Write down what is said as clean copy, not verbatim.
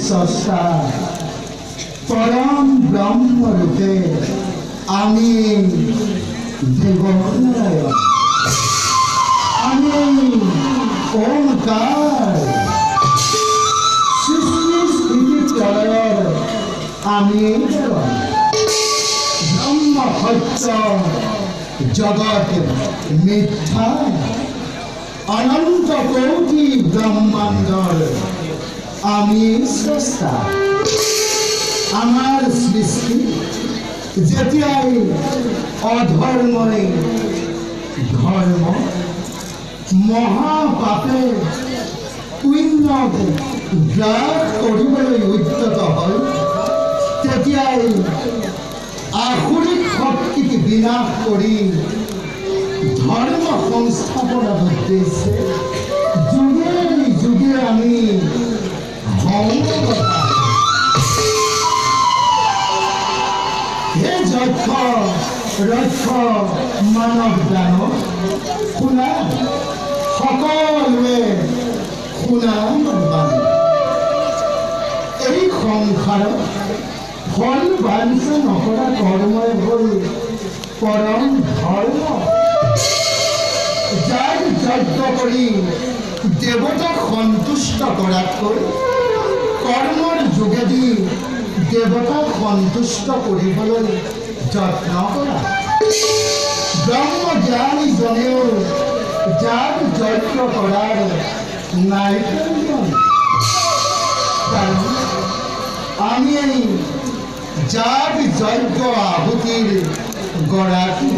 স্রষ্টা পরম ব্রহ্মরূপে আমি দেবনারায়ণ, আমি ওমকার, সৃষ্টি স্থিতি প্রলয়ের আমি ব্রহ্ম সত্য জগৎ মিথ্যা অনন্ত কোটি ব্রহ্মাণ্ডর আমি স্রষ্টা। আমার সৃষ্টি যেতিয়াই অধর্মই ধর্ম মহাপাপে পুণ্যক গ্ৰাস কৰিবলৈ উদ্যত হয়, তেতিয়াই আসুৰিক শক্তিকে বিনাশ কৰি ধৰ্ম সংস্থাপনেৰ উদ্দেশ্যে যুগে যুগে আমি হে যক্ষ ৰক্ষ মানব দানব শুনা, সকলোৱে শুনা বাণী। এই সংসাৰত ফল বাঞ্ছা নকৰা কৰ্মই হ'ল পৰম ধৰ্ম। যাগ যজ্ঞ কৰি দেৱতাক সন্তুষ্ট কৰাতকৈ কৰ্মৰ যোগেদি দেৱতাক সন্তুষ্ট কৰিবলৈ যত্ন কৰা। ব্ৰহ্মজ্ঞানীজনেও যাগ যজ্ঞ কৰাৰ নাই প্ৰয়োজন, কাৰণ আমি এই যাগ যজ্ঞ আহুতিৰ গৰাকী।